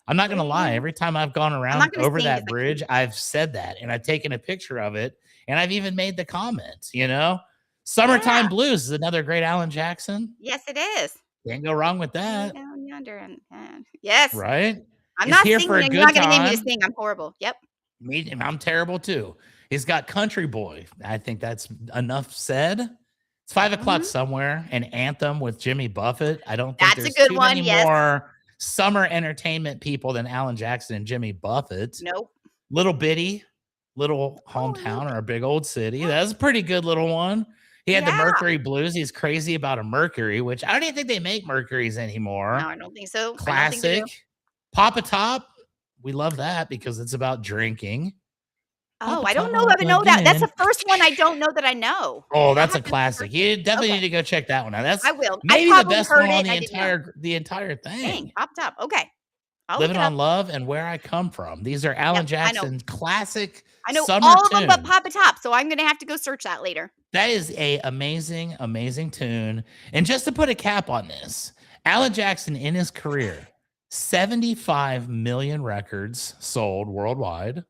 I'm not going to lie. Well, Every time I've gone I'm around not gonna over sing 'cause that bridge, I've said that and I've taken a picture of it and I've even made the comment, you know? Summertime Yeah. Blues is another great Alan Jackson. Yes, it is. Can't go wrong with Way that, down yonder and yes. right? I'm He's not here for singing, a and you're not good gonna get me to time. sing. I'm horrible. Yep. I'm terrible too. He's got Country Boy. I think that's enough said. It's 5 o'clock Mhm. somewhere. An Anthem with Jimmy Buffett. I don't think That's a there's good too one, many yes. more summer entertainment people than Alan Jackson and Jimmy Buffett. Nope. Little Bitty, Little Oh, a little Hometown bit. or a Big Old City. That's a pretty good little one. He had the Yeah. Mercury Blues. He's crazy about a Mercury, which I don't even think they make Mercuries anymore. No, I don't think so. I don't think they do. Classic. Papa Top. We love that because it's about drinking. Oh, Papa I don't know Top if I know that. That's the again. first one I don't know that I know. Oh, I'll that's a have to classic. search You it. definitely Okay. need to go check that one out. That's I will. I maybe the probably best heard one it on and the I didn't know. entire Dang, thing. popped up. Okay. I'll look Living it up. on Love and Where I Come From. These are Yep, Alan I know. Jackson's classic I know summer all of them but tunes. Papa Top, so I'm gonna have to go search that later. That is a amazing, amazing tune. And just to put a cap on this, Alan Jackson in his career, 75 million records sold worldwide,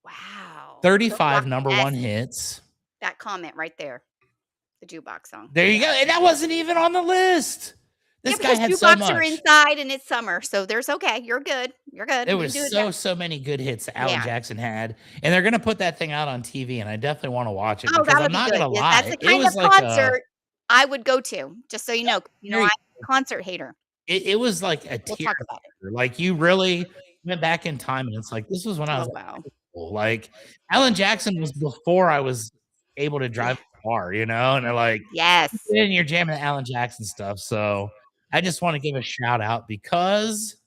Wow. 35 Go number yes. one hits. That comment right there. The jukebox song. There you go. And that wasn't even on the list. This Yeah, guy because had so jukebox are much. inside and it's summer, so there's okay. You're good. You're good. There We was can do it. so many good hits that Alan Yeah. Jackson had, and they're gonna put that thing out on TV, and I definitely want to watch it Oh, because that I'm would be not good. gonna Yes, lie, that's the it kind of was like concert I would go to, just so you know. You know, There I'm you a concert hater. it was like a We'll tear. talk about it. Like you really went back in time, and it's like this was when I was Oh, in wow. high school. Like Alan Jackson was before I was able to drive a car, you know, and they're like, Yes. and you're jamming the Alan Jackson stuff. So I just want to give a shout out because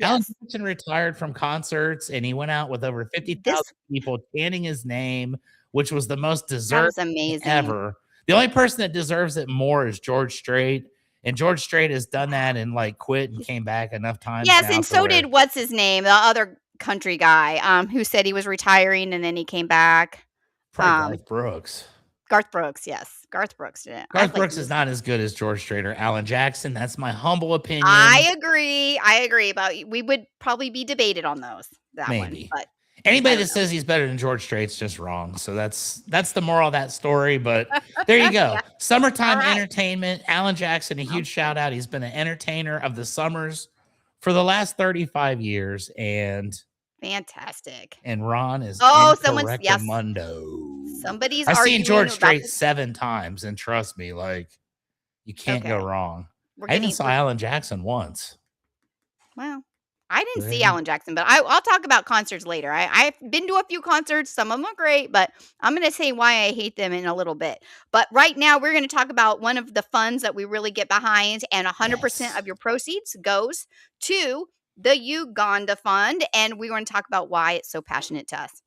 Alan Yes. Jackson retired from concerts and he went out with over 50,000 people chanting his name, which was the most That deserved was amazing. ever. The only person that deserves it more is George Strait. And George Strait has done that and like quit and came back enough times. Yes, now and to so where- did what's his name, the other country guy, who said he was retiring and then he came back. Probably Garth Brooks. Garth Brooks, yes. Garth Brooks did it. Garth Brooks is not as good as George Strait or Alan Jackson. That's my humble opinion. I agree. But we would probably be debated on those. that Maybe. one. But anybody that says he's better than George Strait's just wrong. So that's the moral of that story. But there you go. Yeah. Summertime Right. entertainment. Alan Jackson, a huge shout out. He's been an entertainer of the summers for the last 35 years. And fantastic. And Ron is someone's incorrectamundo. Somebody's I've seen George Strait this. 7 times, and trust me, like you can't go wrong. I even saw Alan Jackson once. Well, I didn't see Alan Jackson, but I'll talk about concerts later. I've been to a few concerts. Some of them are great, but I'm going to say why I hate them in a little bit. But right now, we're going to talk about one of the funds that we really get behind, and 100% of your proceeds goes to the Uganda Fund, and we're going to talk about why it's so passionate to us.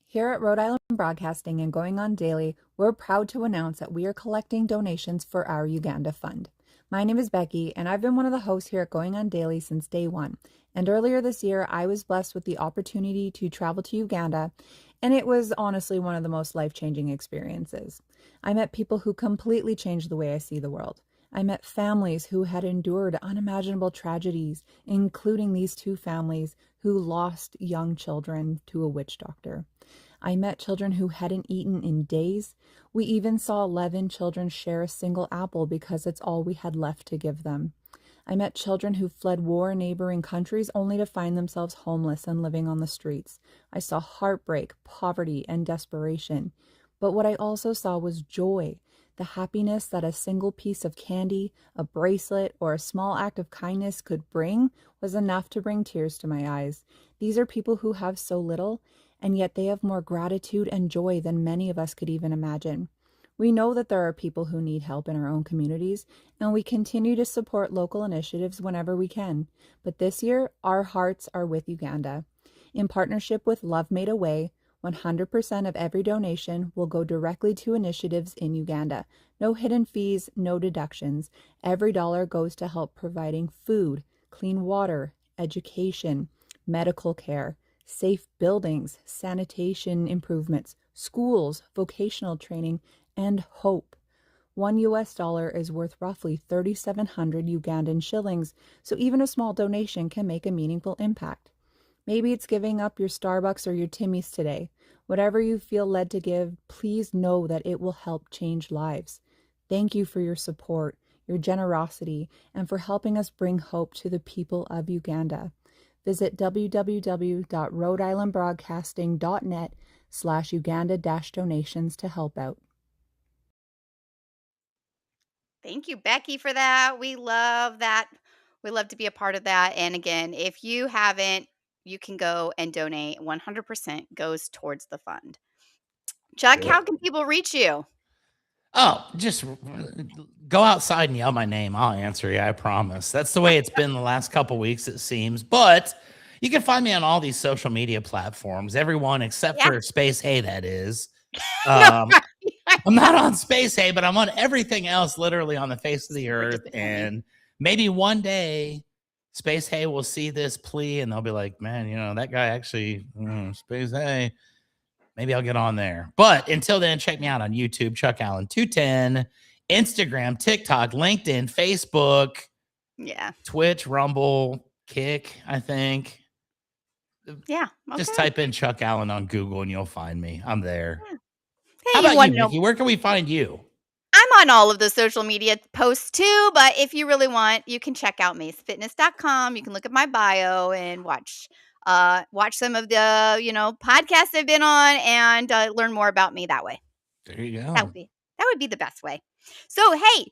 Here at Rhode Island Broadcasting and Going On Daily, we're proud to announce that we are collecting donations for our Uganda Fund. My name is Becky, and I've been one of the hosts here at Going On Daily since day one. And earlier this year, I was blessed with the opportunity to travel to Uganda, and it was honestly one of the most life-changing experiences. I met people who completely changed the way I see the world. I met families who had endured unimaginable tragedies, including these 2 families who lost young children to a witch doctor. I met children who hadn't eaten in days. We even saw 11 children share a single apple because it's all we had left to give them. I met children who fled war in neighboring countries only to find themselves homeless and living on the streets. I saw heartbreak, poverty, and desperation. But what I also saw was joy, the happiness that a single piece of candy, a bracelet, or a small act of kindness could bring was enough to bring tears to my eyes. These are people who have so little, and yet they have more gratitude and joy than many of us could even imagine. We know that there are people who need help in our own communities, and we continue to support local initiatives whenever we can. But this year, our hearts are with Uganda. In partnership with Love Made a Way, 100% of every donation will go directly to initiatives in Uganda. No hidden fees, no deductions. Every dollar goes to help providing food, clean water, education, medical care, safe buildings, sanitation improvements, schools, vocational training, and hope. $1 is worth roughly 3,700 Ugandan shillings, so even a small donation can make a meaningful impact. Maybe it's giving up your Starbucks or your Timmy's today. Whatever you feel led to give, please know that it will help change lives. Thank you for your support, your generosity, and for helping us bring hope to the people of Uganda. Visit www.RhodeIslandBroadcasting.net/Uganda-donations to help out. Thank you, Becky, for that. We love that. We love to be a part of that. And again, if you haven't, you can go and donate. 100% goes towards the fund. Chuck, how can people reach you? Oh, just go outside and yell my name. I'll answer you. I promise. That's the way it's been the last couple weeks, it seems. But you can find me on all these social media platforms, everyone except for Space Hey, that is. I'm not on Space Hey, but I'm on everything else, literally on the face of the earth. And maybe one day Space Hey will see this plea and they'll be like, man, you know, that guy actually, Space Hey. Maybe I'll get on there. But until then, check me out on YouTube, Chuck Allen 210, Instagram, TikTok, LinkedIn, Facebook, Twitch, Rumble, Kick, I think. Yeah. Okay. Just type in Chuck Allen on Google and you'll find me. I'm there. Yeah. Hey, how about you, Micki? Where can we find you? I'm on all of the social media posts too, but if you really want, you can check out macefitness.com. You can look at my bio and watch some of the, podcasts I've been on and learn more about me that way. There you go. That would be the best way. So, hey,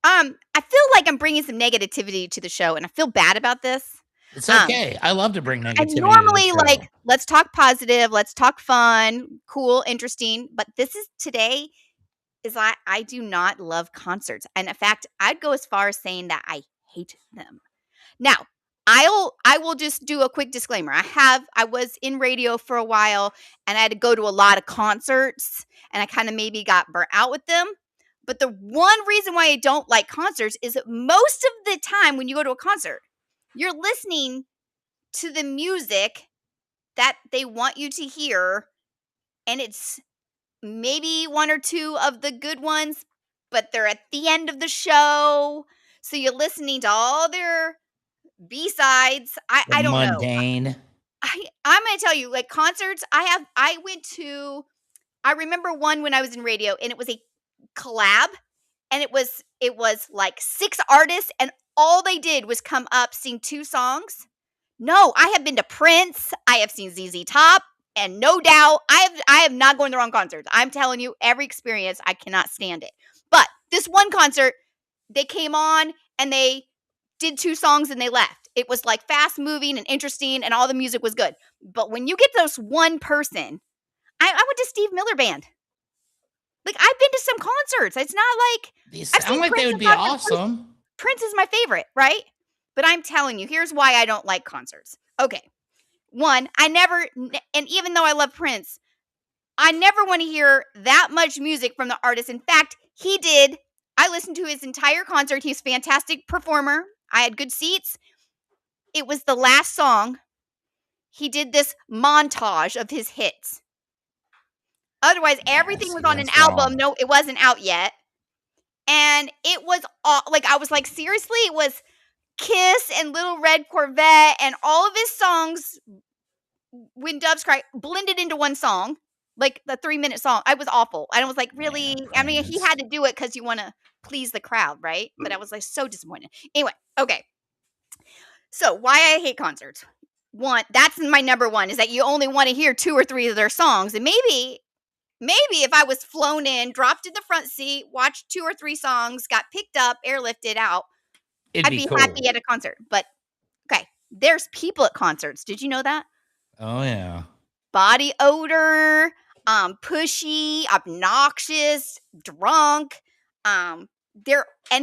I feel like I'm bringing some negativity to the show and I feel bad about this. It's okay. I love to bring negativity. I normally let's talk positive, let's talk fun, cool, interesting, but today is I do not love concerts. And in fact, I'd go as far as saying that I hate them. Now, I will just do a quick disclaimer. I was in radio for a while and I had to go to a lot of concerts and I kind of maybe got burnt out with them. But the one reason why I don't like concerts is that most of the time when you go to a concert, you're listening to the music that they want you to hear, and it's maybe one or two of the good ones, but they're at the end of the show. So you're listening to all their B-sides. I don't know. Mundane. I'm going to tell you, like, concerts, I went to, I remember one when I was in radio, and it was a collab, and it was like 6 artists, and all they did was come up, sing 2 songs. No, I have been to Prince, I have seen ZZ Top, and no doubt, I have not going to the wrong concerts. I'm telling you, every experience, I cannot stand it. But this one concert, they came on, and they did 2 songs, and they left. It was, like, fast-moving and interesting, and all the music was good. But when you get those one person, I went to Steve Miller Band. Like, I've been to some concerts. It's not like These I've sound seen like they Prince would in be concert. awesome. Prince is my favorite, right? But I'm telling you, here's why I don't like concerts. Okay. One, and even though I love Prince, I never want to hear that much music from the artist. In fact, I listened to his entire concert. He's a fantastic performer. I had good seats. It was the last song. He did this montage of his hits. Otherwise, everything was on an album. No, it wasn't out yet. And it was like, I was like, seriously? It was Kiss and Little Red Corvette and all of his songs, When Doves Cry, blended into one song, like the 3-minute song. I was awful. And I was like, really? I mean, he had to do it because you want to please the crowd, right? But I was like so disappointed. Anyway, okay. So why I hate concerts. One, that's my number one, is that you only want to hear 2 or 3 of their songs. And maybe if I was flown in, dropped in the front seat, watched 2 or 3 songs, got picked up, airlifted out, I'd be cool. happy at a concert. But okay, there's people at concerts. Did you know that? Oh yeah. Body odor, pushy, obnoxious, drunk. And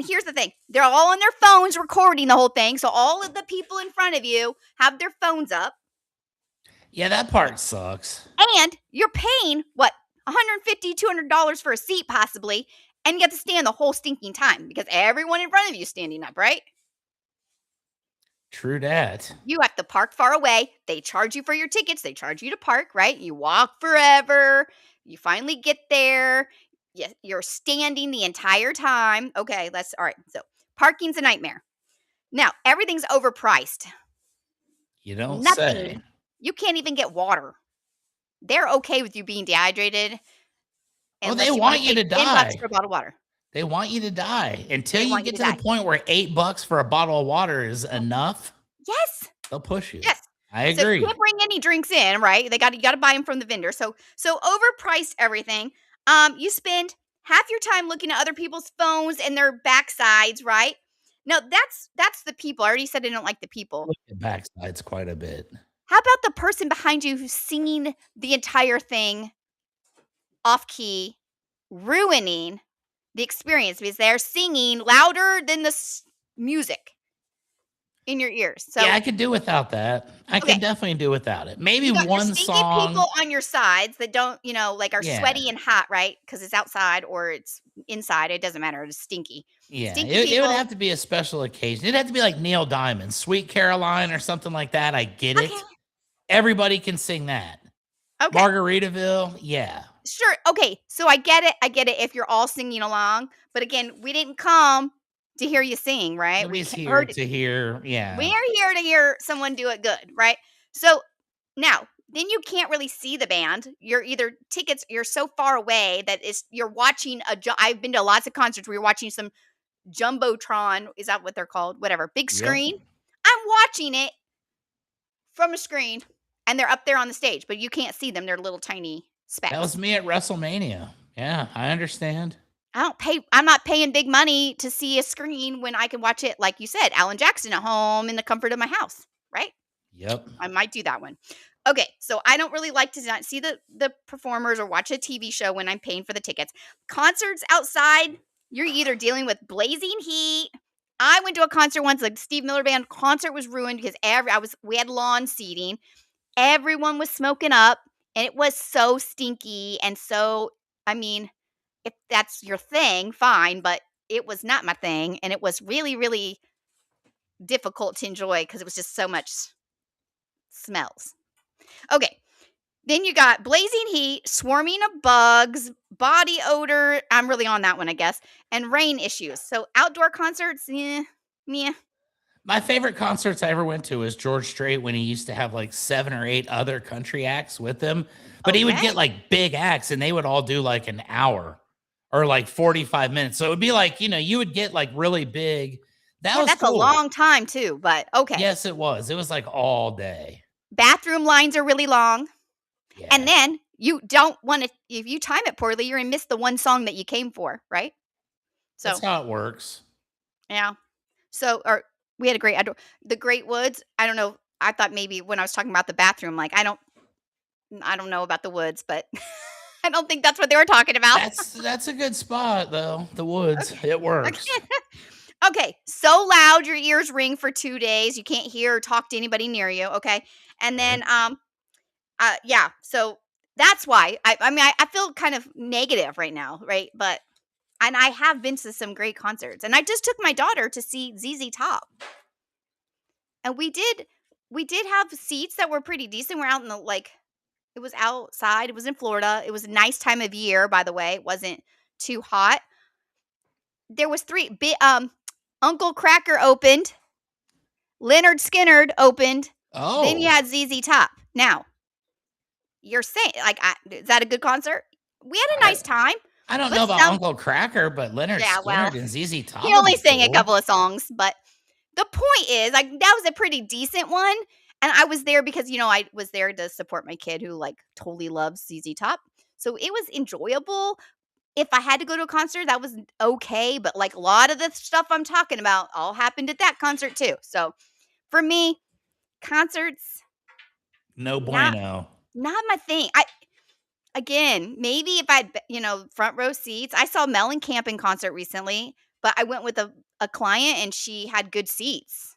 here's the thing: they're all on their phones recording the whole thing. So all of the people in front of you have their phones up. Yeah, that part sucks. And you're paying what, $150, $200 for a seat possibly, and you have to stand the whole stinking time because everyone in front of you is standing up, right? True that. You have to park far away. They charge you for your tickets. They charge you to park, right? You walk forever. You finally get there. You're standing the entire time. Okay, all right. So parking's a nightmare. Now, everything's overpriced. You don't Nothing. say. You can't even get water. They're okay with you being dehydrated. Oh, they want you to die. $10 for a bottle of water. They want you to die until you get to the point where $8 for a bottle of water is enough. Yes, they'll push you. Yes, I agree. So you can't bring any drinks in, right? You got to buy them from the vendor. So overpriced everything. You spend half your time looking at other people's phones and their backsides, right? No, that's the people. I already said I don't like the people. Look at backsides quite a bit. How about the person behind you who's singing the entire thing off key, ruining the experience because they're singing louder than the music in your ears? So yeah, I could do without that. I can definitely do without it. Maybe you got one your song. People on your sides that don't, like are sweaty and hot, right? Because it's outside or it's inside. It doesn't matter. It's stinky. Yeah, stinky it would have to be a special occasion. It'd have to be like Neil Diamond, Sweet Caroline or something like that. I get it. Everybody can sing that. Okay. Margaritaville, yeah. Sure. Okay, so I get it. If you're all singing along. But again, we didn't come to hear you sing, right? We're here to hear, yeah. We are here to hear someone do it good, right? So now, then you can't really see the band. You're so far away that you're watching I've been to lots of concerts where you're watching some Jumbotron. Is that what they're called? Whatever. Big screen. Yep. I'm watching it from a screen and they're up there on the stage, but you can't see them. They're little tiny specks. That was me at WrestleMania. Yeah, I understand. I'm not paying big money to see a screen when I can watch it, like you said, Alan Jackson at home in the comfort of my house, right? Yep. I might do that one. Okay, so I don't really like to not see the performers or watch a TV show when I'm paying for the tickets. Concerts outside, you're either dealing with blazing heat. I went to a concert once, like Steve Miller Band concert was ruined because we had lawn seating. Everyone was smoking up, and it was so stinky and so, I mean, if that's your thing, fine, but it was not my thing, and it was really, really difficult to enjoy because it was just so much smells. Okay, then you got blazing heat, swarming of bugs, body odor, I'm really on that one, I guess, and rain issues. So outdoor concerts, yeah. My favorite concerts I ever went to was George Strait when he used to have like 7 or 8 other country acts with him. But he would get Okay. like big acts and they would all do like an hour or like 45 minutes. So it would be like, you would get like really big. That Yeah, was that's a cool. long time too, but okay. Yes, it was. It was like all day. Bathroom lines are really long. Yeah. And then you don't want to, if you time it poorly, you're going to miss the one song that you came for, right? So, That's how it works. yeah. So, we had the Great Woods. I don't know. I thought maybe when I was talking about the bathroom, like, I don't know about the woods, but I don't think that's what they were talking about. That's a good spot though. The woods. Okay. It works. Okay. So loud your ears ring for 2 days. You can't hear or talk to anybody near you. Okay. And then, yeah. So that's why I feel kind of negative right now, right? And I have been to some great concerts, and I just took my daughter to see ZZ Top, and we did have seats that were pretty decent. We're out in it was outside. It was in Florida. It was a nice time of year, by the way. It wasn't too hot. There was Uncle Cracker opened, Leonard Skinnerd opened. Oh. Then you had ZZ Top. Now, you're saying is that a good concert? We had a nice time. I don't know about Uncle Cracker, but Leonard Skinnerd and ZZ Top. He only sang a couple of songs, but the point is, that was a pretty decent one. And I was there because, I was there to support my kid who totally loves ZZ Top. So it was enjoyable. If I had to go to a concert, that was okay. But a lot of the stuff I'm talking about all happened at that concert too. So for me, concerts, no bueno. Not my thing. Again, maybe if I had, front row seats. I saw Mellencamp in concert recently, but I went with a client and she had good seats.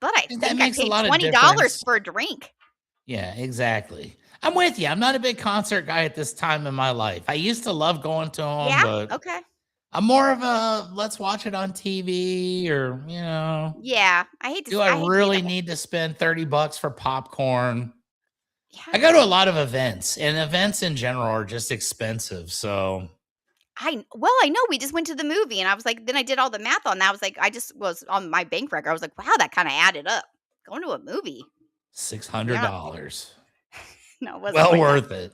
But I think I paid $20 for a drink. Yeah, exactly. I'm with you. I'm not a big concert guy at this time in my life. I used to love going to them, but okay. I'm more of a let's watch it on TV or, Yeah, I hate to. Do I really need to spend $30 for popcorn? Yeah. I go to a lot of events, and events in general are just expensive. So I know we just went to the movie, and I was like, then I did all the math on that. I was like, I just was on my bank record. I was like, wow, that kind of added up. Going to a movie, $600. No, it wasn't well worth it.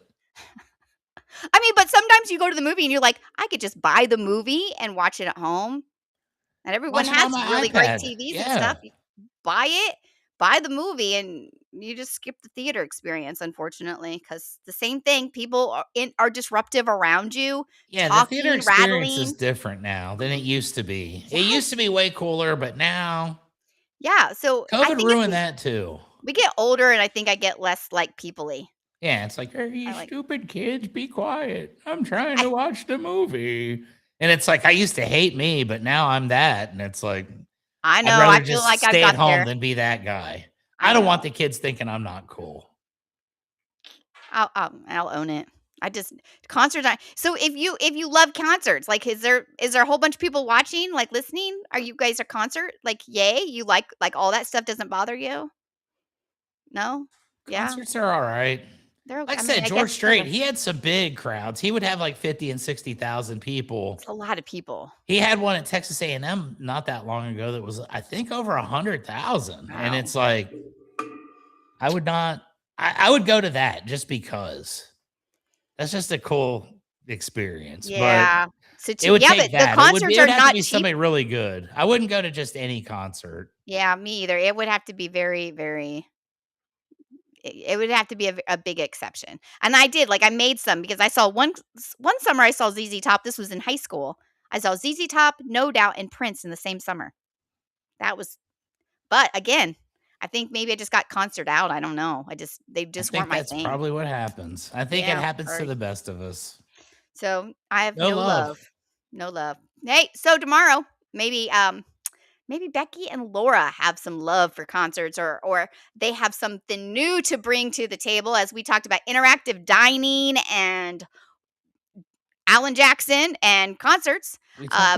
I mean, but sometimes you go to the movie and you're like, I could just buy the movie and watch it at home. And everyone has really great TVs and stuff. You buy it, buy the movie, and you just skip the theater experience, unfortunately, because the same thing. People are disruptive around you. Yeah, talking, the theater experience rattling. is different now than it used to be. Yes. It used to be way cooler, but now, yeah. So COVID ruined that too. We get older, and I think I get less people-y. Yeah, it's like, hey, you stupid kids, be quiet. I'm trying to watch the movie. And it's like, I used to hate me, but now I'm that. And it's like, I know. I feel like I've got stay at home there. than be that guy. I don't want the kids thinking I'm not cool. I'll own it. Concerts. So if you love concerts, is there a whole bunch of people watching, listening? Are you guys a concert? Yay? You like all that stuff doesn't bother you? No? Yeah. Concerts are all right. Like I said, George Strait, he had some big crowds. He would have 50 and 60,000 people. It's a lot of people. He had one at Texas A&M not that long ago that was, I think, over 100,000. Wow. And it's like, I would go to that just because. That's just a cool experience. Yeah. But it would take that. The concerts it would have not to be cheap. Somebody really good. I wouldn't go to just any concert. Yeah, me either. It would have to be very, very. It would have to be a big exception. And I did, I made some because I saw one summer I saw ZZ Top. This was in high school. I saw ZZ Top, No Doubt, and Prince in the same summer. But again, I think maybe I just got concert out. I don't know. They just weren't my thing. That's probably what happens. I think it happens to the best of us. So I have no love. No love. Hey, so tomorrow, maybe Becky and Laura have some love for concerts or they have something new to bring to the table, as we talked about interactive dining and Alan Jackson and concerts.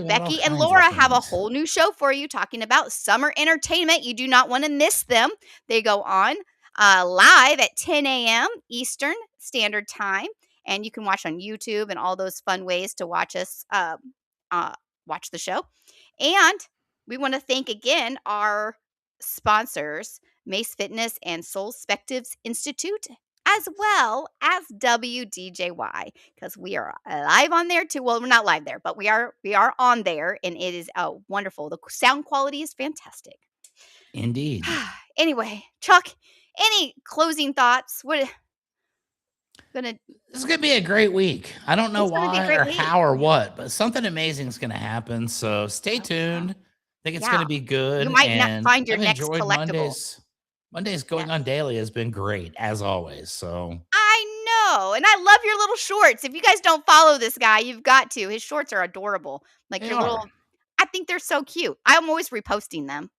Becky and Laura have a whole new show for you talking about summer entertainment. You do not want to miss them. They go on live at 10 a.m. Eastern Standard Time, and you can watch on YouTube and all those fun ways to watch us watch the show. And we want to thank again our sponsors, Mace Fitness and Soulspectives Institute, as well as WDJY, because we are live on there too. Well, we're not live there, but we are on there, and it is wonderful. The sound quality is fantastic. Indeed. Anyway, Chuck, any closing thoughts? This is gonna be a great week. I don't know why or how or what, but something amazing is gonna happen. So stay tuned. I think it's gonna be good. You might not find your next collectible. Mondays going on daily has been great as always. So I know, and I love your little shorts. If you guys don't follow this guy, you've got to. His shorts are adorable. Like They your little, are. I think they're so cute. I'm always reposting them.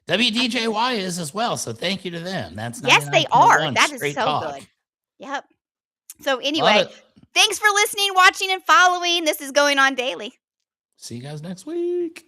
WDJY is as well. So thank you to them. That's Yes, they are. 99.1 That is straight so talk. good. Yep. So Love anyway, it. thanks for listening, watching, and following. This is Going On Daily. See you guys next week.